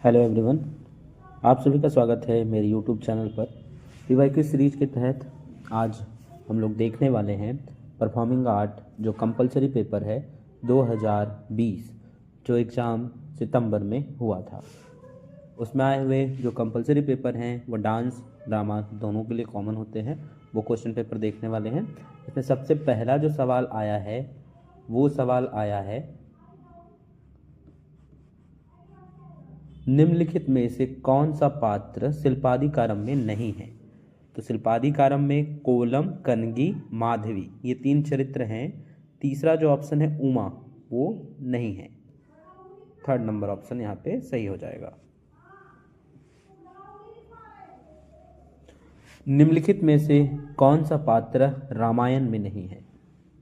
Hello everyone, आप सभी का स्वागत है मेरे यूट्यूब चैनल पर। पीवाईक्यू सीरीज के तहत आज हम लोग देखने वाले हैं परफॉर्मिंग आर्ट जो कंपलसरी पेपर है 2020 जो एग्ज़ाम सितंबर में हुआ था। उसमें आए हुए जो कंपलसरी पेपर हैं वो डांस ड्रामा दोनों के लिए कॉमन होते हैं, वो क्वेश्चन पेपर देखने वाले हैं। इसमें सबसे पहला जो सवाल आया है वो सवाल आया है, निम्नलिखित में से कौन सा पात्र शिल्पादिकारम में नहीं है। तो शिल्पादिकारम में कोलम, कनगी, माधवी ये तीन चरित्र हैं। तीसरा जो ऑप्शन है उमा वो नहीं है। थर्ड नंबर ऑप्शन यहाँ पे सही हो जाएगा। निम्नलिखित में से कौन सा पात्र रामायण में नहीं है।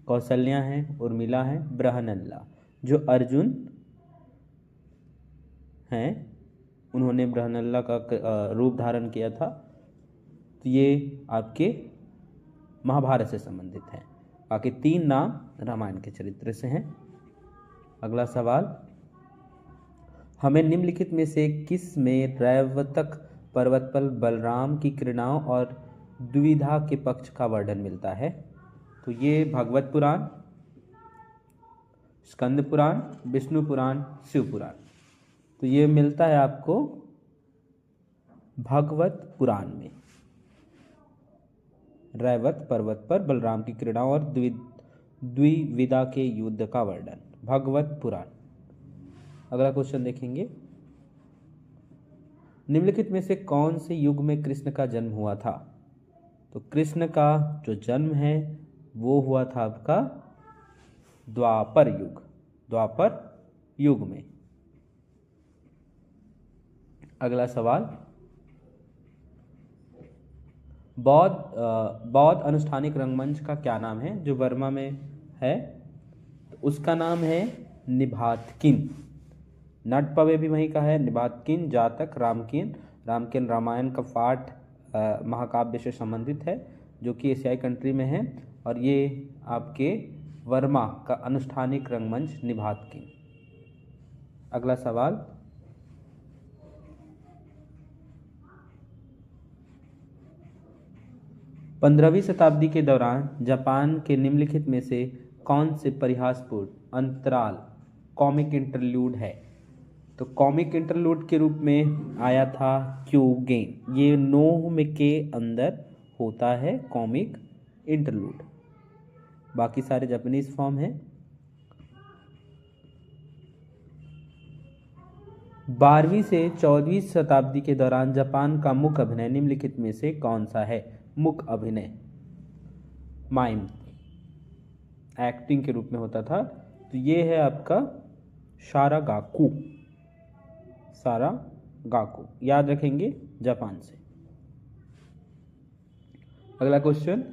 कौशल्या है, उर्मिला है, बृहन्नला। जो अर्जुन हैं उन्होंने बृहन्नला का रूप धारण किया था, तो ये आपके महाभारत से संबंधित हैं। बाकी तीन नाम रामायण के चरित्र से हैं। अगला सवाल, हमें निम्नलिखित में से किस में रैवतक पर्वत पर बलराम की क्रीड़ाओं और द्विविधा के पक्ष का वर्णन मिलता है। तो ये भागवत पुराण, स्कंद पुराण, विष्णु पुराण, शिव पुराण। तो ये मिलता है आपको भागवत पुराण में। रैवत पर्वत पर बलराम की क्रीड़ाओं और द्विविधा के युद्ध का वर्णन, भागवत पुराण। अगला क्वेश्चन देखेंगे, निम्नलिखित में से कौन से युग में कृष्ण का जन्म हुआ था। तो कृष्ण का जो जन्म है वो हुआ था आपका द्वापर युग में। अगला सवाल, बौद्ध अनुष्ठानिक रंगमंच का क्या नाम है जो बर्मा में है। तो उसका नाम है निभातकिन। नटपवे भी वहीं का है। निभातकिन, जातक, रामकिन रामायण का पाठ महाकाव्य से संबंधित है जो कि एशियाई कंट्री में है, और ये आपके वर्मा का अनुष्ठानिक रंगमंच निभातकिन। अगला सवाल, पंद्रहवीं शताब्दी के दौरान जापान के निम्नलिखित में से कौन से परिहासपूर्ण अंतराल कॉमिक इंटरल्यूड है। तो कॉमिक इंटरल्यूड के रूप में आया था क्यूगेन। ये नोह के अंदर होता है कॉमिक इंटरल्यूड। बाकी सारे जापानीज फॉर्म है। 12वीं से 14वीं शताब्दी के दौरान जापान का मुख्य अभिनय निम्नलिखित में से कौन सा है। मुख्य अभिनय माइम एक्टिंग के रूप में होता था, तो ये है आपका सारागाकू। याद रखेंगे, जापान से। अगला क्वेश्चन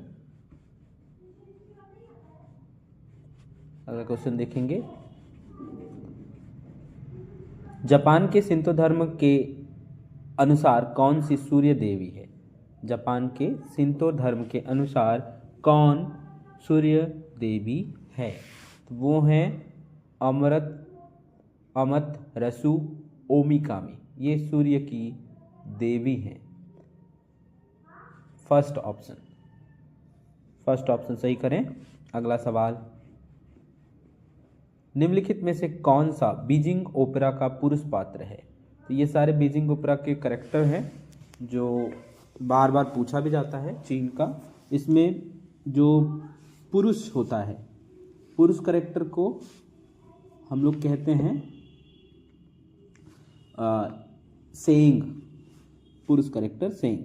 देखेंगे, जापान के शिंतो धर्म के अनुसार कौन सी सूर्य देवी है। जापान के शिंतो धर्म के अनुसार कौन सूर्य देवी है। तो वो हैं अमत रसु ओमिकामी। ये सूर्य की देवी हैं। फर्स्ट ऑप्शन सही करें। अगला सवाल, निम्नलिखित में से कौन सा बीजिंग ओपेरा का पुरुष पात्र है। तो ये सारे बीजिंग ओपेरा के कैरेक्टर हैं जो बार बार पूछा भी जाता है चीन का। इसमें जो पुरुष होता है, पुरुष कैरेक्टर को हम लोग कहते हैं सेइंग। पुरुष कैरेक्टर सेइंग।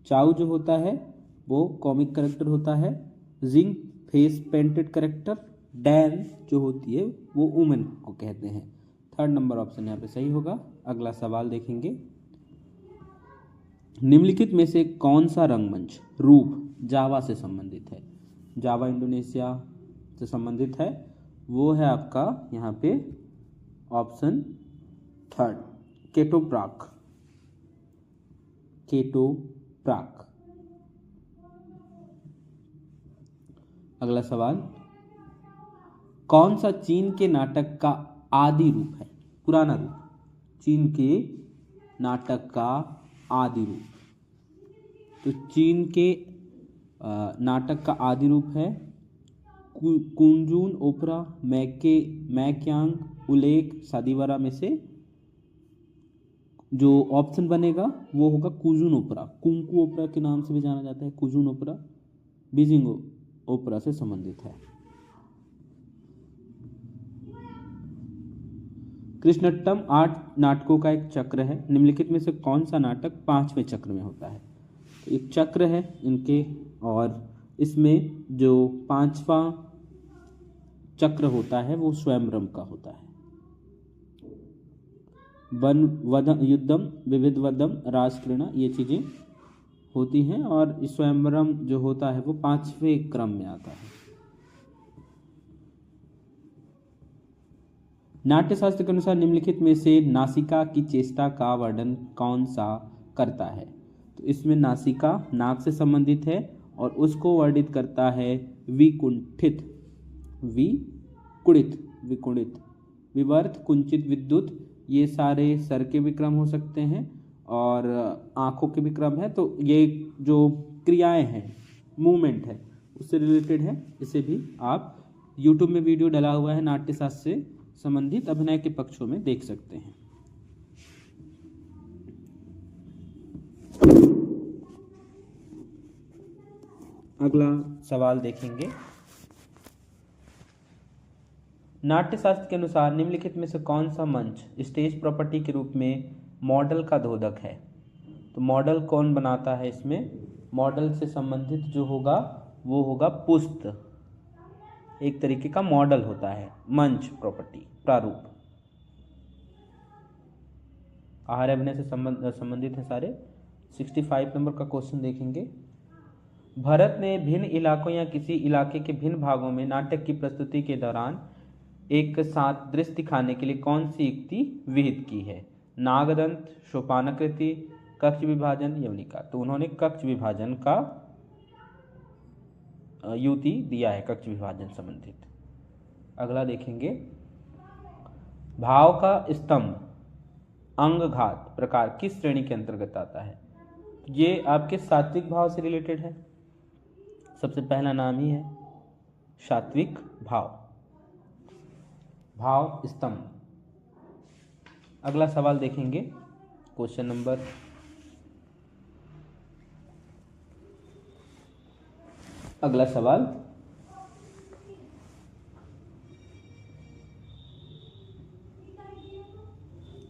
चाउ जो होता है वो कॉमिक कैरेक्टर होता है। जिंग फेस पेंटेड कैरेक्टर। डैन जो होती है वो वुमेन को कहते हैं। थर्ड नंबर ऑप्शन यहाँ पे सही होगा। अगला सवाल देखेंगे, निम्नलिखित में से कौन सा रंगमंच रूप जावा से संबंधित है। जावा इंडोनेशिया से संबंधित है। वो है आपका यहाँ पे ऑप्शन थर्ड, केटोप्राक। अगला सवाल, कौन सा चीन के नाटक का आदि रूप है, पुराना रूप। चीन के नाटक का आदि रूप। तो चीन के नाटक का आदि रूप है कुंजून ओपरा, मैक्यांग, उलेक, सादिवरा में से जो ऑप्शन बनेगा वो होगा कुजून ओपरा। कुंकू ओपरा के नाम से भी जाना जाता है। कुजून ओपरा बीजिंग ओपरा से संबंधित है। कृष्णट्टम 8 नाटकों का एक चक्र है। निम्नलिखित में से कौन सा नाटक 5वें चक्र में होता है? तो एक चक्र है इनके, और इसमें जो 5वां चक्र होता है वो स्वयंवरम का होता है। वन वदम युद्धम विविधवदम राजक्रीड़ा ये चीजें होती हैं, और स्वयंवरम जो होता है वो 5वें क्रम में आता है। नाट्यशास्त्र के अनुसार निम्नलिखित में से नासिका की चेष्टा का वर्णन कौन सा करता है? तो इसमें नासिका नाक से संबंधित है और उसको वर्णित करता है विकुंठित, विकुणित, विवर्त, कुंचित, विद्युत, ये सारे सर के विक्रम हो सकते हैं और आंखों के विक्रम है। तो ये जो क्रियाएं हैं, मूवमेंट है, उससे रिलेटेड है। इसे भी आप YouTube में वीडियो डला हुआ है नाट्यशास्त्र से संबंधित अभिनय के पक्षों में देख सकते हैं। अगला सवाल देखेंगे। नाट्यशास्त्र के अनुसार निम्नलिखित में से कौन सा मंच स्टेज प्रॉपर्टी के रूप में मॉडल का द्योतक है? तो मॉडल कौन बनाता है? इसमें मॉडल से संबंधित जो होगा वो होगा पुष्प, एक तरीके का मॉडल होता है। मंच प्रॉपर्टी, प्रारूप, आहार अभिनय से संबंधित है सारे। 65 नंबर का क्वेश्चन देखेंगे। भरत ने भिन्न इलाकों या किसी इलाके के भिन्न भागों में नाटक की प्रस्तुति के दौरान एक साथ दृश्य दिखाने के लिए कौन सी युक्ति विहित की है? नागदंत, सोपानाकृति, कक्ष विभाजन, यवनिका। तो उन्होंने कक्ष विभाजन का युक्ति दिया है, कक्ष विभाजन संबंधित। अगला देखेंगे। भाव का स्तंभ अंगघात प्रकार किस श्रेणी के अंतर्गत आता है? ये आपके सात्विक भाव से रिलेटेड है। सबसे पहला नाम ही है सात्विक भाव, भाव स्तंभ। अगला सवाल देखेंगे, क्वेश्चन नंबर अगला सवाल।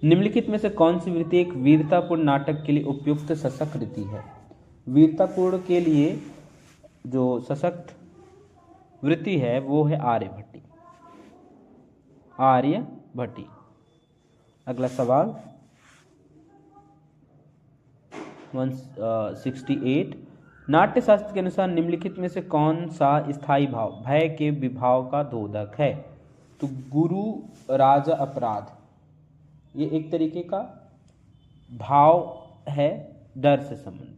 निम्नलिखित में से कौन सी वृत्ति एक वीरतापूर्ण नाटक के लिए उपयुक्त सशक्त वृत्ति है? वीरतापूर्ण के लिए जो सशक्त वृत्ति है वो है आर्यभट्टी, आर्यभट्टी। अगला सवाल 168। नाट्यशास्त्र के अनुसार निम्नलिखित में से कौन सा स्थायी भाव भय के विभाव का द्योतक है? तो गुरु राजा अपराध, ये एक तरीके का भाव है डर से संबंधित।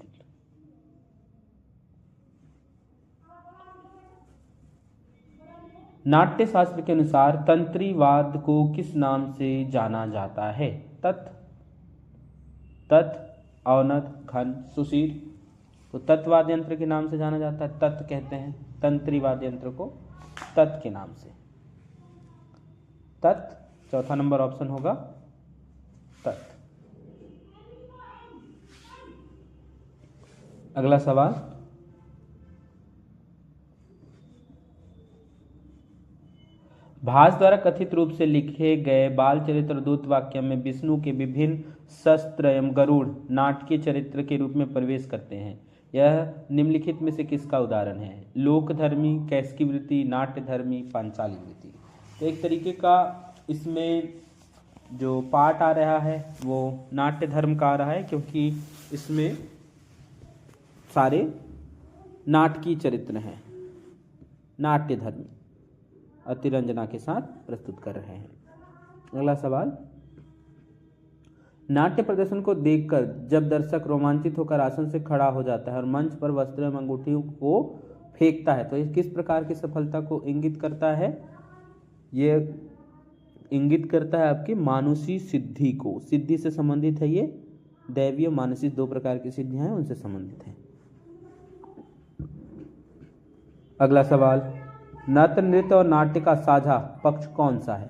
नाट्यशास्त्र के अनुसार तंत्रीवाद को किस नाम से जाना जाता है? तत्, अवनत, घन, सुशीर। तो तत्वाद यंत्र के नाम से जाना जाता है, तत् कहते हैं तंत्रीवाद यंत्र को, तत् के नाम से। तत्, चौथा नंबर ऑप्शन होगा तत्। अगला सवाल। भास द्वारा कथित रूप से लिखे गए बाल चरित्र दूत वाक्य में विष्णु के विभिन्न शस्त्र एवं गरुड़ नाटकीय चरित्र के रूप में प्रवेश करते हैं। यह निम्नलिखित में से किसका उदाहरण है? लोकधर्मी, कैसकी वृत्ति, नाट्यधर्मी, पांचाली वृत्ति। तो एक तरीके का इसमें जो पाठ आ रहा है वो नाट्य धर्म का आ रहा है, क्योंकि इसमें सारे नाटकीय चरित्र हैं, नाट्य धर्मी अतिरंजना के साथ प्रस्तुत कर रहे हैं। अगला सवाल। नाट्य प्रदर्शन को देखकर जब दर्शक रोमांचित होकर आसन से खड़ा हो जाता है और मंच पर वस्त्र एवं अंगूठियों को फेंकता है तो ये किस प्रकार की सफलता को इंगित करता है? ये इंगित करता है आपकी मानुषी सिद्धि को, सिद्धि से संबंधित है ये दैवीय और मानसिक 2 प्रकार की सिद्धियां हैं, उनसे संबंधित हैं। अगला सवाल, नृत्य नृत्य और नाट्य का साझा पक्ष कौन सा है?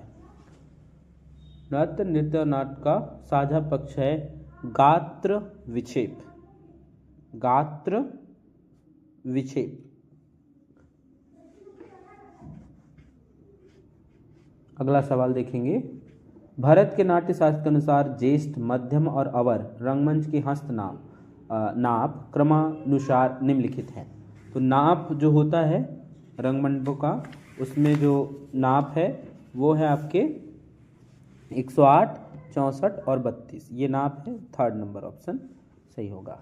नृत्य नृत्य और नाट्य का साझा पक्ष है गात्र विक्षेप। गात्र विक्षेप। अगला सवाल देखेंगे, भारत के नाट्य शास्त्र के अनुसार ज्येष्ठ, मध्यम और अवर रंगमंच के हस्त नाप क्रमानुसार निम्नलिखित है। तो नाप जो होता है रंगमंडपों का, उसमें जो नाप है वो है आपके 108, 64 और 32, ये नाप है। 3rd नंबर ऑप्शन सही होगा।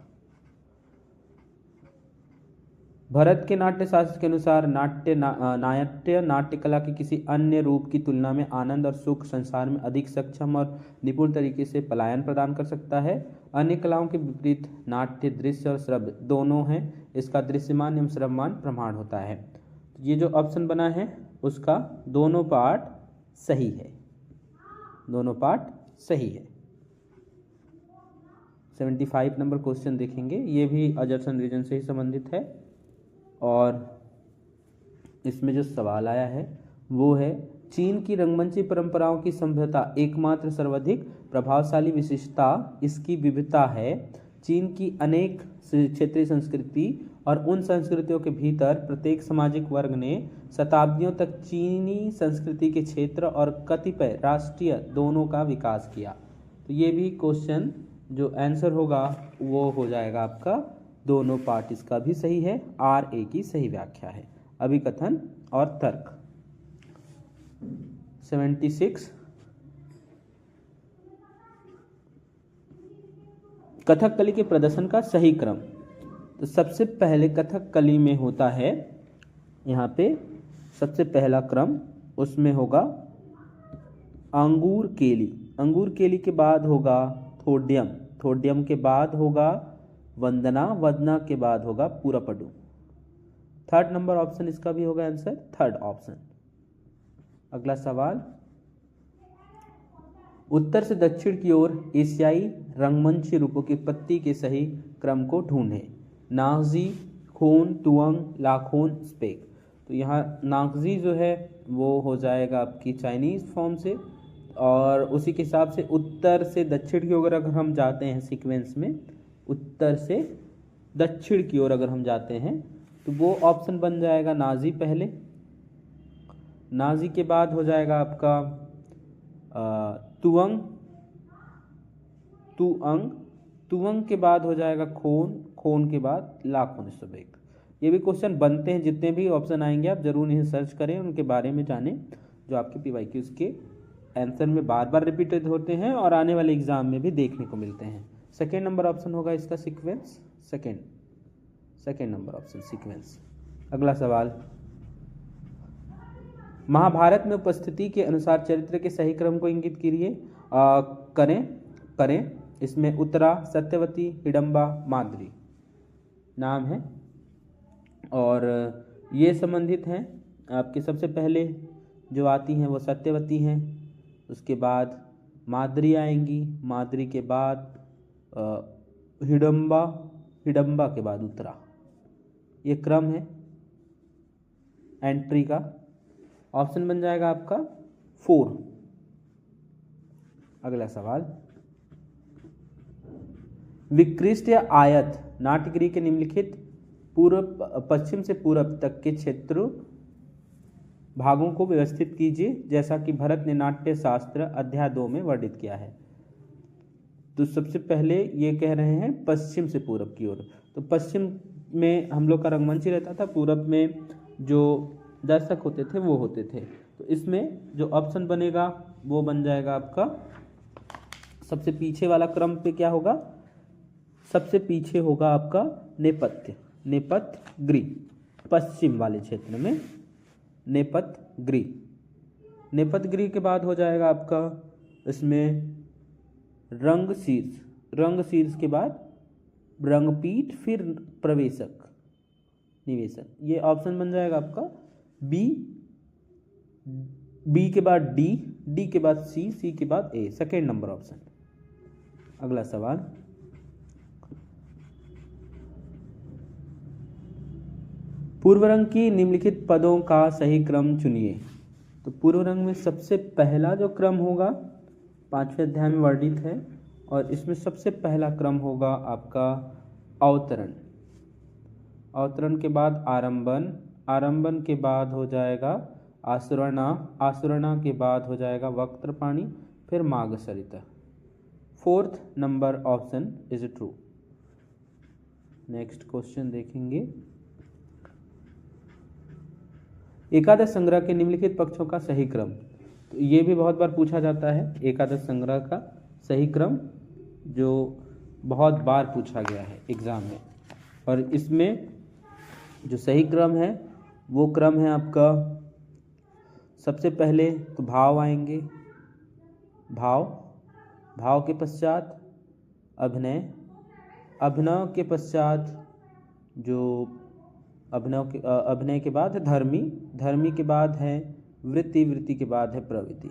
भारत के नाट्य शास्त्र के अनुसार नाट्य नाट्य कला के किसी अन्य रूप की तुलना में आनंद और सुख संसार में अधिक सक्षम और निपुण तरीके से पलायन प्रदान कर सकता है। अन्य कलाओं के विपरीत नाट्य दृश्य और श्रव्य दोनों हैं, इसका दृश्यमान एवं श्रव्यमान प्रमाण होता है। ये जो ऑप्शन बना है उसका दोनों पार्ट सही है, दोनों पार्ट सही है। 75 नंबर क्वेश्चन देखेंगे, ये भी अजरसन रीजन से ही संबंधित है और इसमें जो सवाल आया है वो है, चीन की रंगमंची परंपराओं की सभ्यता एकमात्र सर्वाधिक प्रभावशाली विशेषता इसकी विविधता है। चीन की अनेक क्षेत्रीय संस्कृति और उन संस्कृतियों के भीतर प्रत्येक सामाजिक वर्ग ने शताब्दियों तक चीनी संस्कृति के क्षेत्र और कतिपय राष्ट्रीय दोनों का विकास किया। तो ये भी क्वेश्चन जो आंसर होगा वो हो जाएगा आपका दोनों पार्ट, इसका भी सही है। RA की सही व्याख्या है। अभिकथन और तर्क। 76 कथकली के प्रदर्शन का सही क्रम। तो सबसे पहले कथकली में होता है, यहाँ पे सबसे पहला क्रम उसमें होगा अंगूर केली, अंगूर केली के बाद होगा थोड्यम, थोड्यम के बाद होगा वंदना, वंदना के बाद होगा पूरपडु। 3rd नंबर ऑप्शन इसका भी होगा आंसर, 3rd ऑप्शन। अगला सवाल, उत्तर से दक्षिण की ओर एशियाई रंगमंच रूपों की उत्पत्ति के सही क्रम को ढूंढें। नागजी, खोन, तुअंग, लाखोन, स्पेक। तो यहाँ नागजी जो है वो हो जाएगा आपकी चाइनीज फॉर्म से, और उसी के हिसाब से उत्तर से दक्षिण की ओर अगर हम जाते हैं सीक्वेंस में, उत्तर से दक्षिण की ओर अगर हम जाते हैं तो वो ऑप्शन बन जाएगा नाजी पहले, नाजी के बाद हो जाएगा आपका तुअंग, तुअंग, तुअंग के बाद हो जाएगा खोन, खोन के बाद लाखोन, स्पेक। ये भी क्वेश्चन बनते हैं, जितने भी ऑप्शन आएंगे आप जरूर इन्हें सर्च करें, उनके बारे में जानें, जो आपके PYQs के आंसर में बार बार रिपीटेड होते हैं और आने वाले एग्जाम में भी देखने को मिलते हैं। 2nd नंबर ऑप्शन होगा इसका sequence, second number option sequence. अगला सवाल, महाभारत में उपस्थिति के अनुसार चरित्र के सही क्रम को इंगित करें। इसमें उत्तरा, सत्यवती, हिडम्बा, माद्री नाम है और ये संबंधित हैं आपके। सबसे पहले जो आती हैं वो सत्यवती हैं, उसके बाद माद्री आएंगी, माद्री के बाद हिडम्बा, हिडम्बा के बाद उत्तरा। ये क्रम है एंट्री का। ऑप्शन बन जाएगा आपका 4। अगला सवाल, विकृष्ट या आयत नाट्यगृह के निम्नलिखित पूर्व पश्चिम से पूर्व तक के क्षेत्र भागों को व्यवस्थित कीजिए, जैसा कि भरत ने नाट्य शास्त्र अध्याय 2 में वर्णित किया है। तो सबसे पहले ये कह रहे हैं पश्चिम से पूर्व की ओर। तो पश्चिम में हम लोग का रंगमंच ही रहता था, पूरब में जो दर्शक होते थे वो होते थे। तो इसमें जो ऑप्शन बनेगा वो बन जाएगा आपका, सबसे पीछे वाला क्रम पे क्या होगा, सबसे पीछे होगा आपका नेपथ्य, नेपथ्य गृह, पश्चिम वाले क्षेत्र में नेपथ्य गृह। नेपथ्य गृह के बाद हो जाएगा आपका इसमें रंगशीर्ष, रंगशीर्ष के बाद रंगपीठ, फिर प्रवेशक निवेशक। ये ऑप्शन बन जाएगा आपका बी, बी के बाद डी, डी के बाद सी, सी के बाद ए, 2nd नंबर ऑप्शन। अगला सवाल, पूर्व रंग की निम्नलिखित पदों का सही क्रम चुनिए। तो पूर्व रंग में सबसे पहला जो क्रम होगा 5वें अध्याय में वर्णित है, और इसमें सबसे पहला क्रम होगा आपका अवतरण। अवतरण के बाद आरंभन, आरंभन के बाद हो जाएगा आसुरणा, आसुरणा के बाद हो जाएगा वक्त्रपाणि, फिर मागसरिता। 4th number option is true. Next question देखेंगे। एकादश संग्रह के निम्नलिखित पक्षों का सही क्रम। तो ये भी बहुत बार पूछा जाता है, एकादश संग्रह का सही क्रम, जो बहुत बार पूछा गया है एग्जाम में। और इसमें जो सही क्रम है वो क्रम है आपका, सबसे पहले तो भाव आएंगे, भाव, भाव के पश्चात अभिनय, अभिनय के पश्चात जो अभिनय के बाद है धर्मी, धर्मी के बाद है वृत्ति, वृत्ति के बाद है प्रवृत्ति।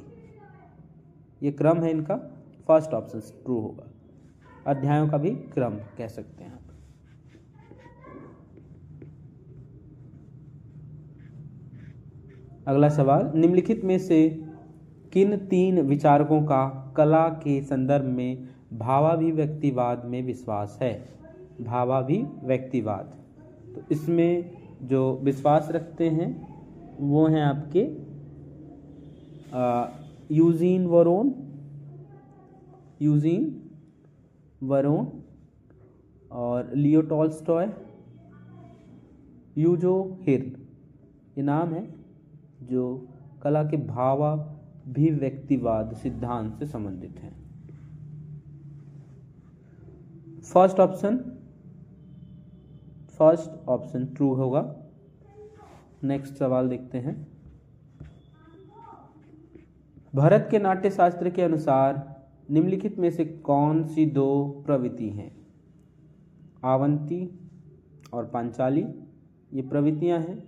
ये क्रम है इनका। फर्स्ट ऑप्शन ट्रू होगा। अध्यायों का भी क्रम कह सकते हैं आप। अगला सवाल, निम्नलिखित में से किन 3 विचारकों का कला के संदर्भ में भावाभिव्यक्तिवाद में विश्वास है? भावाभिव्यक्तिवाद, तो इसमें जो विश्वास रखते हैं वो हैं आपके यूजीन वरोन और लियो टॉल्स्टॉय, यूजो हिर्न। ये नाम है जो कला के भावाभिव्यक्तिवाद सिद्धांत से संबंधित हैं। फर्स्ट ऑप्शन ट्रू होगा। नेक्स्ट सवाल देखते हैं। भरत के नाट्य शास्त्र के अनुसार निम्नलिखित में से कौन सी 2 प्रवृत्ति हैं? आवंती और पांचाली, ये प्रवृत्तियां हैं।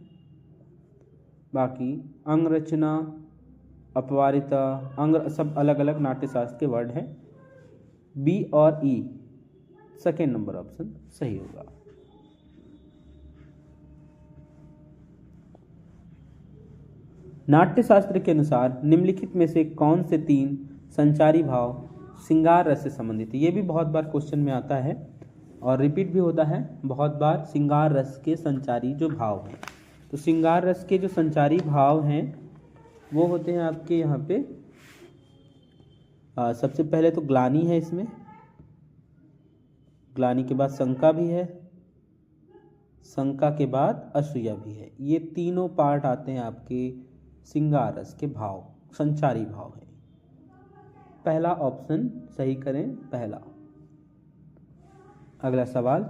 बाकी अंगरचना, अपवारिता, अंग सब अलग अलग नाट्य शास्त्र के वर्ड हैं। बी और ई, सेकेंड नंबर ऑप्शन सही होगा। नाट्य शास्त्र के अनुसार निम्नलिखित में से कौन से 3 संचारी भाव श्रृंगार रस से संबंधित है? ये भी बहुत बार क्वेश्चन में आता है और रिपीट भी होता है बहुत बार। श्रृंगार रस के संचारी जो भाव हैं, तो श्रृंगार रस के जो संचारी भाव हैं वो होते हैं आपके यहाँ पे सबसे पहले तो ग्लानि है, इसमें ग्लानि के बाद शंका भी है, शंका के बाद असूया भी है। ये तीनों पार्ट आते हैं आपके श्रृंगार रस के भाव, संचारी भाव है। पहला ऑप्शन सही करें, पहला। अगला सवाल,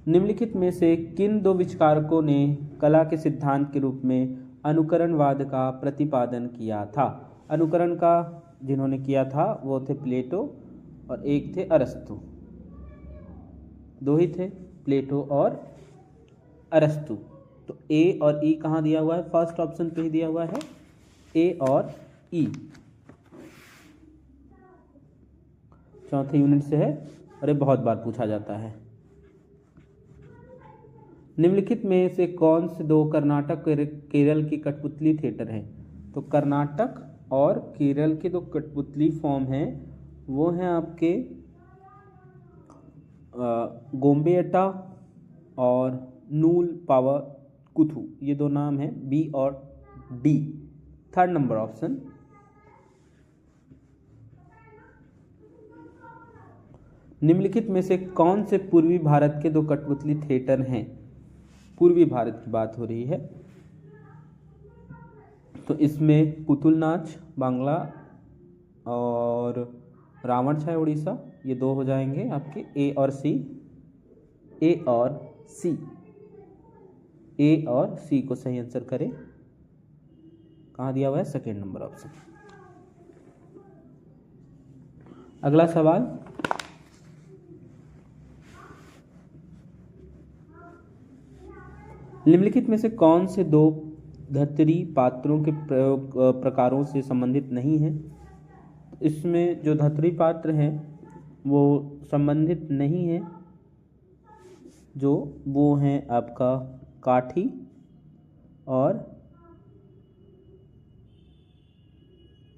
निम्नलिखित में से किन 2 विचारकों ने कला के सिद्धांत के रूप में अनुकरणवाद का प्रतिपादन किया था? अनुकरण का जिन्होंने किया था वो थे प्लेटो और एक थे अरस्तु। 2 ही थे, प्लेटो और अरस्तु। तो ए और ई कहाँ दिया हुआ है? फर्स्ट ऑप्शन पे ही दिया हुआ है, ए और ई। 4थे यूनिट से है और ये बहुत बार पूछा जाता है। निम्नलिखित में से कौन से 2 कर्नाटक केरल की कठपुतली थिएटर हैं? तो कर्नाटक और केरल के 2 कठपुतली फॉर्म हैं वो हैं आपके गोम्बेयट्टा और नूल पावकुथु। ये 2 नाम हैं, बी और डी। 3rd number option. निम्नलिखित में से कौन से पूर्वी भारत के 2 कठपुतली थिएटर हैं? पूर्वी भारत की बात हो रही है, तो इसमें पुतुल नाच बांग्ला और रावण छाया उड़ीसा, ये 2 हो जाएंगे आपके ए और सी। ए और सी, ए और सी को सही आंसर करें। कहाँ दिया हुआ है? Second number option. अगला सवाल, निम्नलिखित में से कौन से 2 धर्तरी पात्रों के प्रकारों से संबंधित नहीं है? इसमें जो धर्तरी पात्र हैं वो संबंधित नहीं है जो वो हैं आपका काठी और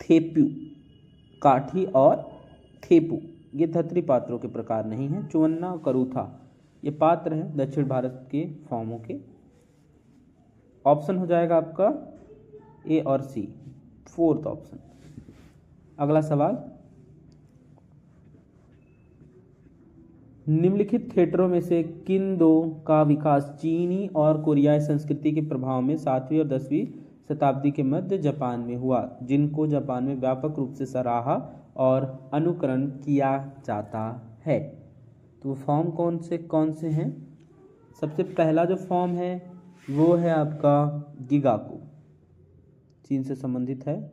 थेपू। काठी और थेपू ये धतरी पात्रों के प्रकार नहीं हैं। चुवन्ना और करूथा ये पात्र हैं दक्षिण भारत के फॉर्मों के। ऑप्शन हो जाएगा आपका ए और सी, फोर्थ ऑप्शन। अगला सवाल, निम्नलिखित थिएटरों में से किन दो का विकास चीनी और कोरियाई संस्कृति के प्रभाव में 7वीं और 10वीं शताब्दी के मध्य जापान में हुआ, जिनको जापान में व्यापक रूप से सराहा और अनुकरण किया जाता है? तो फॉर्म कौन से हैं? सबसे पहला जो फॉर्म है वो है आपका गिगाको, चीन से संबंधित है।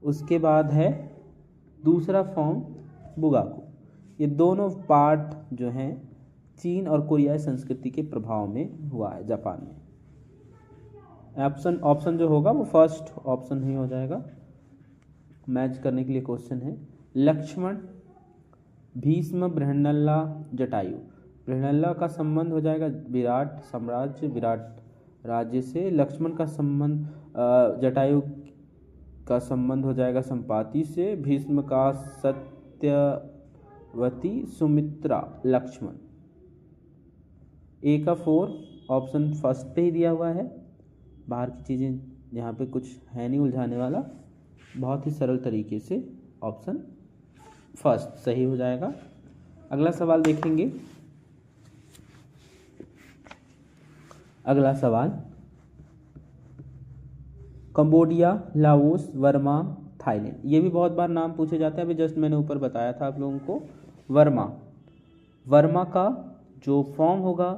उसके बाद है दूसरा फॉर्म बुगाको। ये दोनों पार्ट जो हैं चीन और कोरियाई संस्कृति के प्रभाव में हुआ है जापान में। ऑप्शन जो होगा वो फर्स्ट ऑप्शन ही हो जाएगा। मैच करने के लिए क्वेश्चन है, लक्ष्मण, भीष्म, बृहन्नला, जटायु। बृहन्नला का संबंध हो जाएगा विराट साम्राज्य, विराट राज्य से। लक्ष्मण का संबंध जटायु का संबंध हो जाएगा संपाति से। भीष्म का सत्यवती, सुमित्रा, लक्ष्मण। ए का 4 ऑप्शन फर्स्ट पे ही दिया हुआ है। बाहर की चीज़ें यहाँ पे कुछ है नहीं उलझाने वाला, बहुत ही सरल तरीके से ऑप्शन फर्स्ट सही हो जाएगा। अगला सवाल देखेंगे। अगला सवाल, कंबोडिया, लाओस, वर्मा, थाईलैंड। ये भी बहुत बार नाम पूछे जाते हैं। अभी जस्ट मैंने ऊपर बताया था आप लोगों को। वर्मा का जो फॉर्म होगा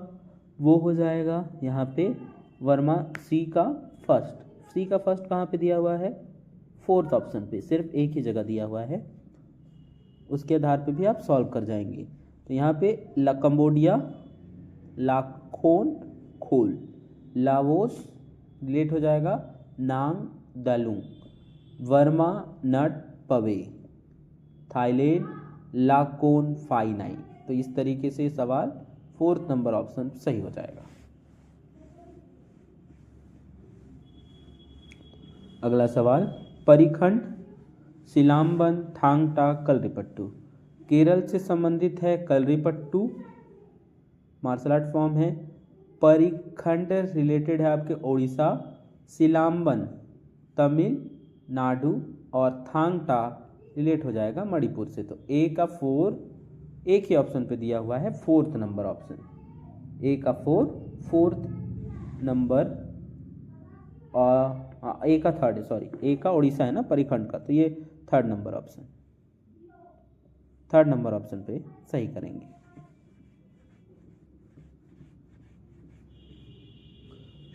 वो हो जाएगा यहाँ पे वर्मा, सी का फर्स्ट कहाँ पे दिया हुआ है? फोर्थ ऑप्शन पे, सिर्फ एक ही जगह दिया हुआ है। उसके आधार पे भी आप सॉल्व कर जाएंगे। तो यहाँ पे कंबोडिया, लाखोन खोल, लाओस रिलेट हो जाएगा नांग दालुंग, वर्मा नट पवे, थाईलैंड लाकोन फाइनाई। तो इस तरीके से सवाल फोर्थ नंबर ऑप्शन सही हो जाएगा। अगला सवाल, परिखंड, सिलाम्बन, थांगटा, कलरीपट्टू। केरल से संबंधित है कलरीपट्टू, मार्शल आर्ट फॉर्म है। परिखंड रिलेटेड है आपके ओडिशा, सिलाम्बन तमिलनाडु और थांगटा रिलेट हो जाएगा मणिपुर से। तो ए का 4 एक ही ऑप्शन पे दिया हुआ है, फोर्थ नंबर ऑप्शन। ए का 4 फोर्थ नंबर, ए का थर्ड है, सॉरी ए का उड़ीसा है ना परिखंड का, तो ये थर्ड नंबर ऑप्शन पे सही करेंगे।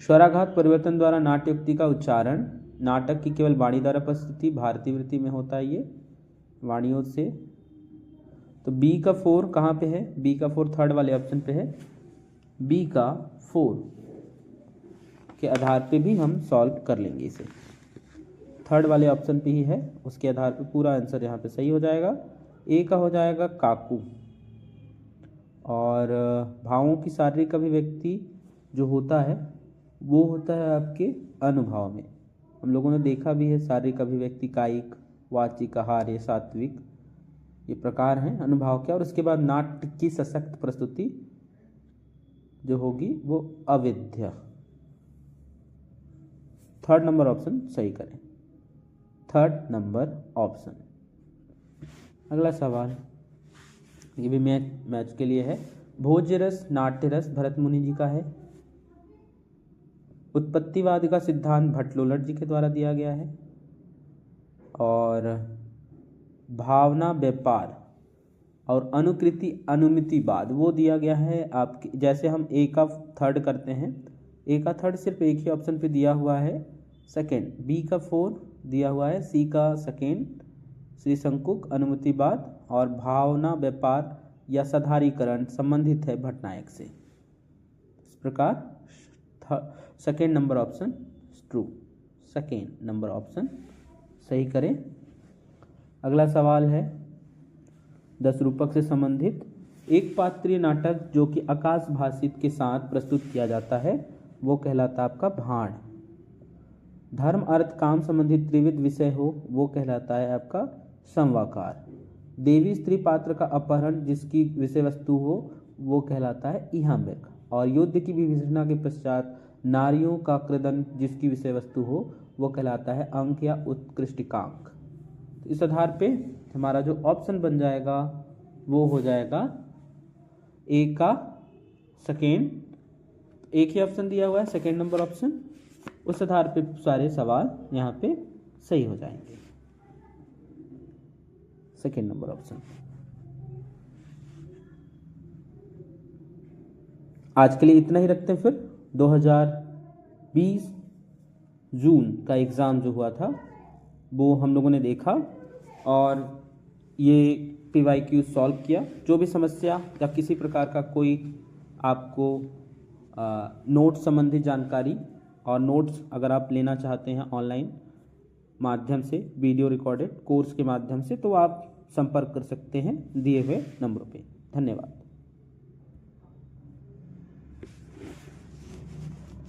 स्वराघात परिवर्तन द्वारा नाट्योक्ति का उच्चारण, नाटक की केवल वाणी द्वारा प्रस्तुति भारतीय वृत्ति में होता है, ये वाणियों से। तो बी का 4 कहाँ पे है? बी का 4 थर्ड वाले ऑप्शन पे है। बी का 4 के आधार पे भी हम सॉल्व कर लेंगे इसे, थर्ड वाले ऑप्शन पे ही है, उसके आधार पे पूरा आंसर यहाँ पे सही हो जाएगा। ए का हो जाएगा काकू। और भावों की शारीरिक अभिव्यक्ति जो होता है वो होता है आपके अनुभाव में। हम लोगों ने देखा भी है शारीरिक अभिव्यक्ति कायिक, वाचिक, आहार्य, सात्विक, ये प्रकार हैं अनुभाव के। और उसके बाद नाट्य की सशक्त प्रस्तुति जो होगी वो अवेद्य। थर्ड नंबर ऑप्शन सही करें, थर्ड नंबर ऑप्शन। अगला सवाल, ये भी मैच के लिए है। भोज्य रस, नाट्य रस भरत मुनि जी का है। उत्पत्तिवाद का सिद्धांत भट्टलोलट जी के द्वारा दिया गया है। और भावना व्यापार और अनुकृति अनुमितिवाद वो दिया गया है आपके, जैसे हम ए का थर्ड करते हैं, ए का थर्ड सिर्फ एक ही ऑप्शन पे दिया हुआ है सेकेंड, बी का 4 दिया हुआ है, सी का सेकेंड श्री शंकुक अनुमतिवाद, और भावना व्यापार या साधारीकरण संबंधित है भट्टनायक से। इस प्रकार second number option true, second number option सही करें। अगला सवाल है 10 रूपक से संबंधित। एक पात्रीय नाटक जो कि आकाश भाषित के साथ प्रस्तुत किया जाता है वो कहलाता है आपका भाण। धर्म अर्थ काम संबंधित त्रिविध विषय हो वो कहलाता है आपका समवाकार। देवी स्त्री पात्र का अपहरण जिसकी विषय वस्तु हो वो कहलाता है इहामृग। और युद्ध की विभीषणा के पश्चात नारियों का क्रदन जिसकी विषय वस्तु हो वो कहलाता है अंक या उत्कृष्टिकांक। इस आधार पे हमारा जो ऑप्शन बन जाएगा वो हो जाएगा ए का सेकेंड। एक ही ऑप्शन दिया हुआ है सेकेंड नंबर ऑप्शन, उस आधार पे सारे सवाल यहाँ पे सही हो जाएंगे। Second number option. आज के लिए इतना ही रखते हैं। फिर 2020 जून का एग्ज़ाम जो हुआ था वो हम लोगों ने देखा और ये PYQ सॉल्व किया। जो भी समस्या या किसी प्रकार का कोई आपको नोट्स संबंधी जानकारी और नोट्स अगर आप लेना चाहते हैं ऑनलाइन माध्यम से वीडियो रिकॉर्डेड कोर्स के माध्यम से तो आप संपर्क कर सकते हैं दिए हुए नंबरों पे। धन्यवाद।